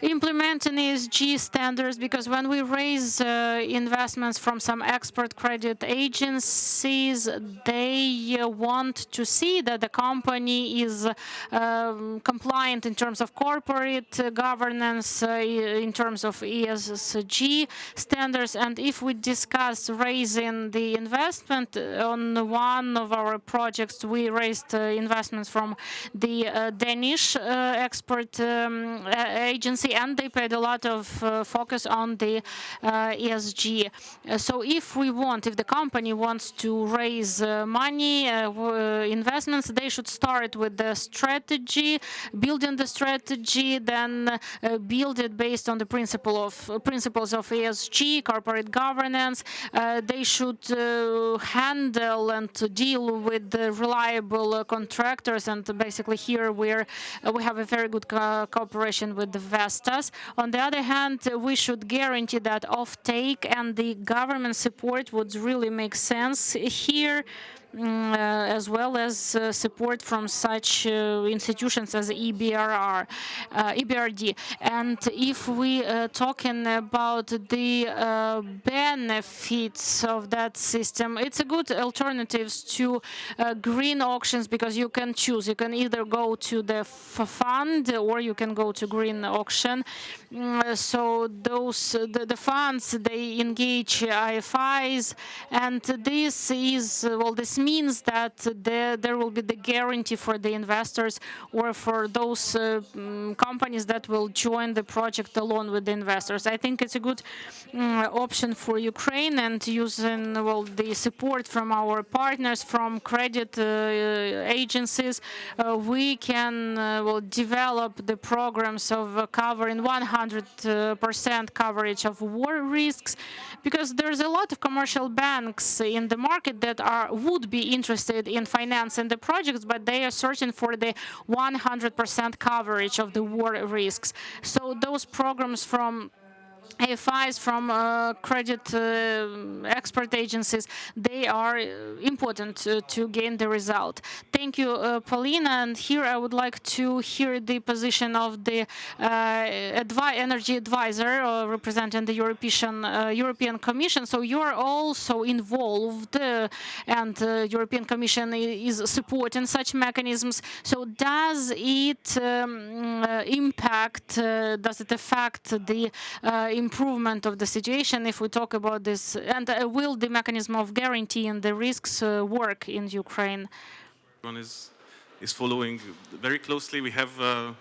[SPEAKER 1] implementing ESG standards, because when we raise investments from some export credit agencies, they want to see that the company is compliant in terms of corporate governance, in terms of ESG standards. And if we discuss raising the investment on one of our projects, we raised investments from the Danish export agency, and they paid a lot of focus on the ESG. So if the company wants to raise money, investments, they should start with the strategy, building the strategy, then build it based on the principles of ESG, corporate governance. They should handle and deal with the reliable contractors, and basically here we have a very good cooperation with the Vestas. On the other hand, we should guarantee that offtake and the government support would really make sense here. As well as support from such institutions as EBRD. And if we talking about the benefits of that system, it's a good alternatives to green auctions, because you can choose. You can either go to the fund or you can go to green auction. So the funds, they engage IFIs, and this means that there will be the guarantee for the investors or for those companies that will join the project along with the investors. I think it's a good option for Ukraine, and using the support from our partners, from credit agencies, we can develop the programs of covering 100% coverage of war risks, because there's a lot of commercial banks in the market that would be interested in financing the projects, but they are searching for the 100% coverage of the war risks. So those programs from AFIs, from credit expert agencies, they are important to gain the result. Thank you, Paulina. And here I would like to hear the position of the energy advisor representing the European Commission. So you are also involved, and European Commission is supporting such mechanisms. So does it affect the improvement of the situation if we talk about this? And will the mechanism of guaranteeing the risks work in Ukraine?
[SPEAKER 4] One is following very closely. We have the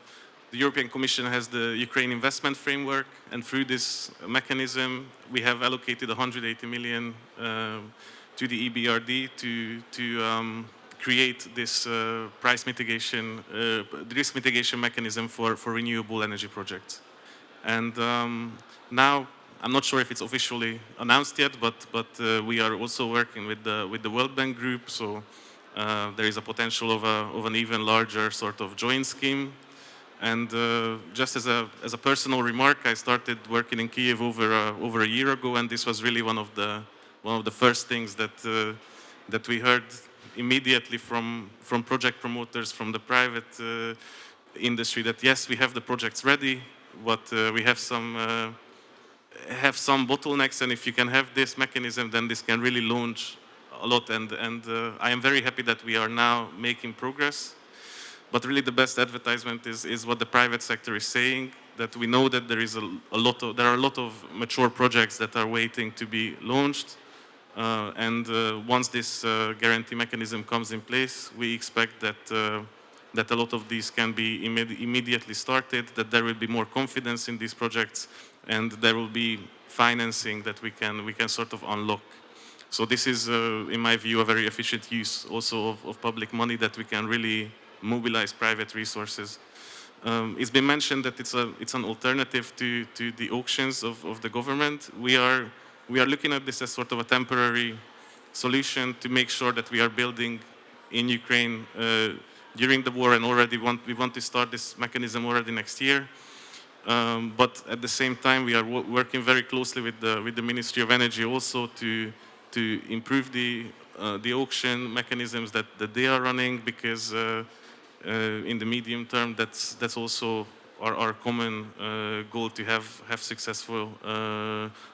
[SPEAKER 4] European Commission has the Ukraine investment framework, and through this mechanism, we have allocated 180 million to the EBRD to create this price mitigation, risk mitigation mechanism for renewable energy projects. And now, I'm not sure if it's officially announced yet, but we are also working with the World Bank Group. So there is a potential of an even larger sort of joint scheme. And just as a personal remark, I started working in Kiev over a year ago, and this was really one of the first things that we heard immediately from project promoters, from the private industry, that yes, we have the projects ready, but we have some bottlenecks, and if you can have this mechanism, then this can really launch a lot. And I am very happy that we are now making progress. But really, the best advertisement is what the private sector is saying. That we know that there are a lot of mature projects that are waiting to be launched. And once this guarantee mechanism comes in place, we expect that a lot of these can be immediately started, that there will be more confidence in these projects, and there will be financing that we can sort of unlock. So this is, in my view, a very efficient use also of public money, that we can really mobilize private resources. It's been mentioned that it's an alternative to the auctions of the government. We are looking at this as sort of a temporary solution to make sure that we are building in Ukraine during the war, and we want to start this mechanism already next year. But at the same time, we are working very closely with the Ministry of Energy also to improve the auction mechanisms that they are running, because in the medium term, that's also our common goal to have successful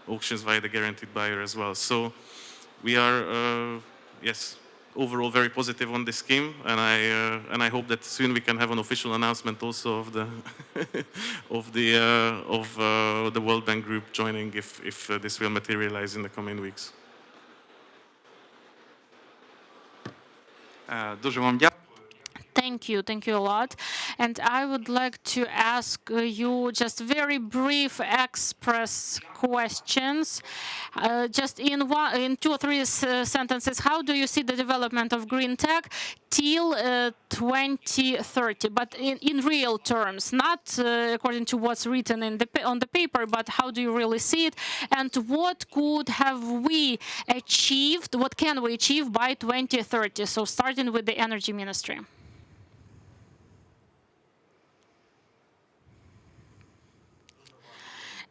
[SPEAKER 4] auctions via the guaranteed buyer as well. So we are, yes, overall very positive on this scheme, and I hope that soon we can have an official announcement also of the of the World Bank Group joining if this will materialize in the coming weeks.
[SPEAKER 3] Дуже вам дякую.
[SPEAKER 1] Thank you a lot. And I would like to ask you just very brief express questions. Just in 2 or 3 sentences, how do you see the development of green tech till 2030? But in real terms, not according to what's written on the paper, but how do you really see it? And what could have we achieved, what can we achieve by 2030? So starting with the Energy Ministry.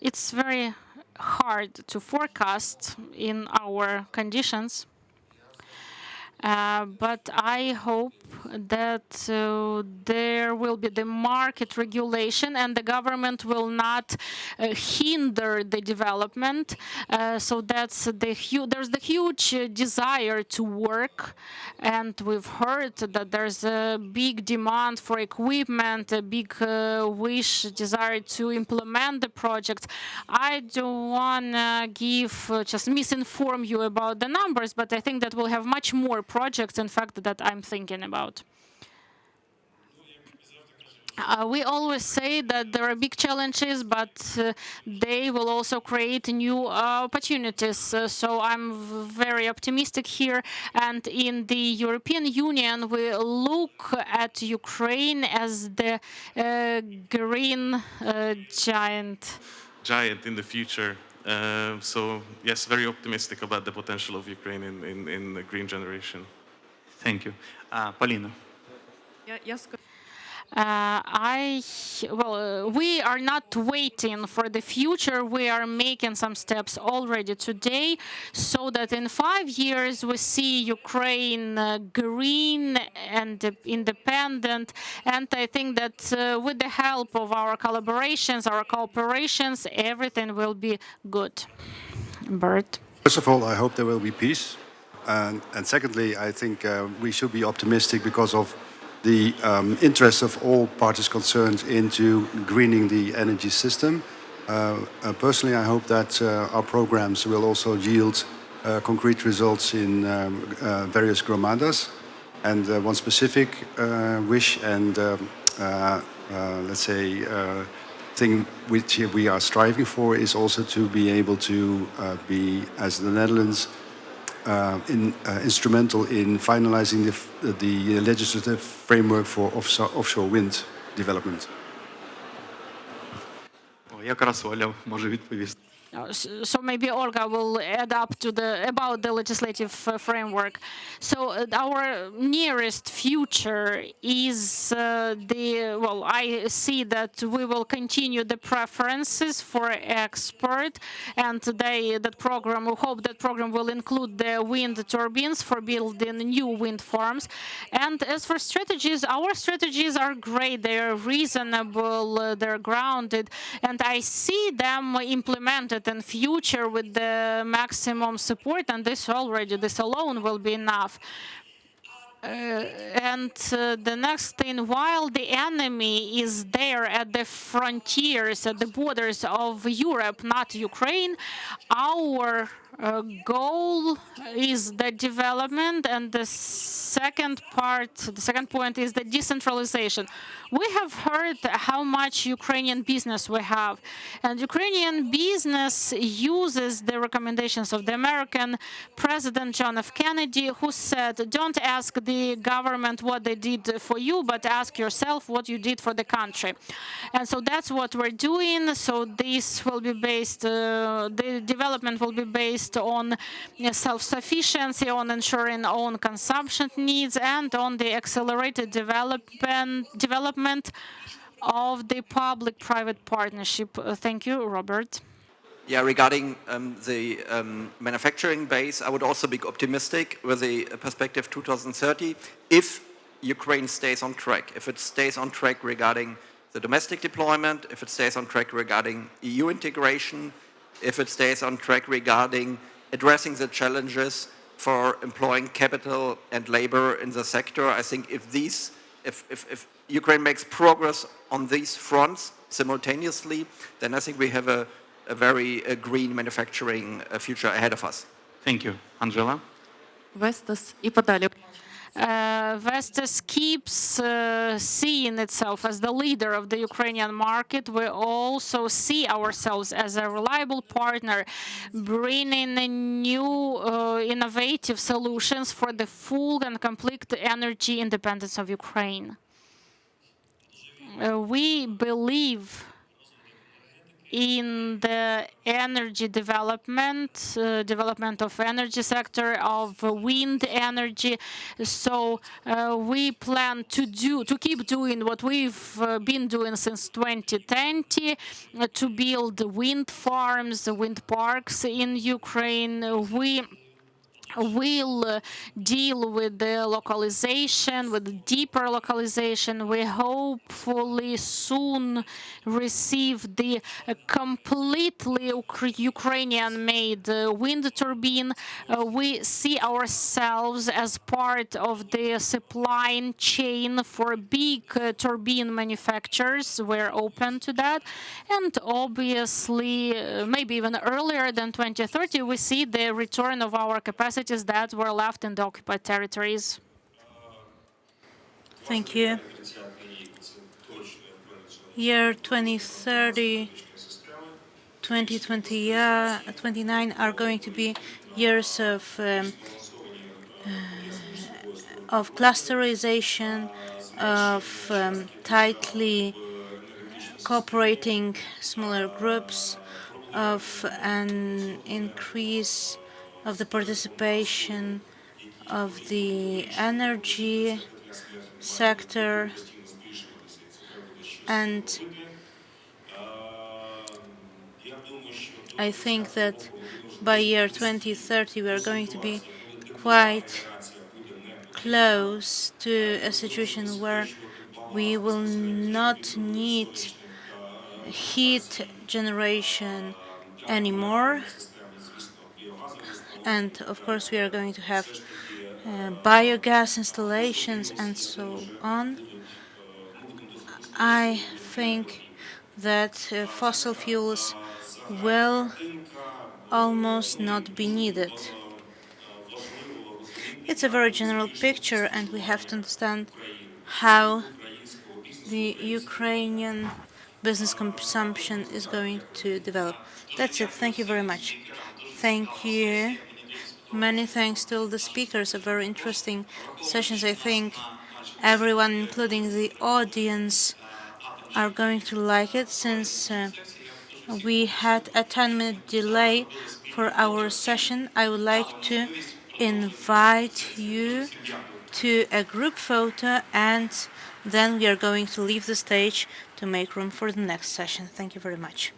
[SPEAKER 1] It's very hard to forecast in our conditions, but I hope that there will be the market regulation and the government will not hinder the development. So there's the huge desire to work, and we've heard that there's a big demand for equipment, a big desire to implement the projects. I don't want to just misinform you about the numbers, but I think that we'll have much more projects, in fact, that I'm thinking about. We always say that there are big challenges, but they will also create new opportunities. So I'm very optimistic here. And in the European Union, we look at Ukraine as the green giant.
[SPEAKER 4] Giant in the future. So yes, very optimistic about the potential of Ukraine in the green generation.
[SPEAKER 3] Thank you. Поліна.
[SPEAKER 1] We are not waiting for the future. We are making some steps already today so that in 5 years we see Ukraine green and independent. And I think that with the help of our collaborations, our cooperations, everything will be good. Bert?
[SPEAKER 7] First of all, I hope there will be peace. And secondly, I think we should be optimistic because of the interest of all parties concerned into greening the energy system. Personally, I hope that our programs will also yield concrete results in various gromadas. And one specific wish and, let's say, thing which we are striving for is also to be able to be, as the Netherlands, instrumental in finalizing the legislative framework for offshore wind development.
[SPEAKER 3] Якраз Оля може відповісти.
[SPEAKER 1] So maybe Olga will add up to about the legislative framework. So our nearest future is I see that we will continue the preferences for export, and that program, we hope that program will include the wind turbines for building new wind farms. And as for strategies, our strategies are great. They are reasonable, they're grounded, and I see them implemented in future with the maximum support, and this alone will be enough. The next thing, while the enemy is there at the frontiers, at the borders of Europe, not Ukraine, our goal is the development, and the second point is the decentralization. We have heard how much Ukrainian business we have, and Ukrainian business uses the recommendations of the American President John F. Kennedy, who said, don't ask the government what they did for you, but ask yourself what you did for the country. And so that's what we're doing. So this will be based, the development will be based on self-sufficiency, on ensuring own consumption needs, and on the accelerated development of the public-private partnership. Thank you, Robert.
[SPEAKER 6] Yeah, regarding the manufacturing base, I would also be optimistic with the perspective 2030 if Ukraine stays on track, if it stays on track regarding the domestic deployment, if it stays on track regarding EU integration, if it stays on track regarding addressing the challenges for employing capital and labor in the sector. I think if Ukraine makes progress on these fronts simultaneously, then I think we have a very green manufacturing future ahead of us.
[SPEAKER 3] Thank you. Angela?
[SPEAKER 8] Vestas і подалі.
[SPEAKER 1] Vestas keeps seeing itself as the leader of the Ukrainian market. We also see ourselves as a reliable partner, bringing new innovative solutions for the full and complete energy independence of Ukraine. We believe in the energy development of energy sector, of wind energy. So we plan to keep doing what we've been doing since 2020, to build wind farms, wind parks in Ukraine. We will deal with the localization, with deeper localization. We hopefully soon receive the completely Ukrainian-made wind turbine. We see ourselves as part of the supply chain for big turbine manufacturers. We're open to that. And obviously, maybe even earlier than 2030, we see the return of our capacities that were left in the occupied territories.
[SPEAKER 5] Thank you. Year 2030, 2029 are going to be years of clusterization, of tightly cooperating smaller groups, of an increase of the participation of the energy sector, and I think that by year 2030 we are going to be quite close to a situation where we will not need heat generation anymore. And of course, we are going to have biogas installations and so on. I think that fossil fuels will almost not be needed. It's a very general picture, and we have to understand how the Ukrainian business consumption is going to develop. That's it. Thank you very much. Thank you. Many thanks to all the speakers. A very interesting sessions. I think everyone, including the audience, are going to like it, since we had a 10-minute delay for our session. I would like to invite you to a group photo, and then we are going to leave the stage to make room for the next session. Thank you very much.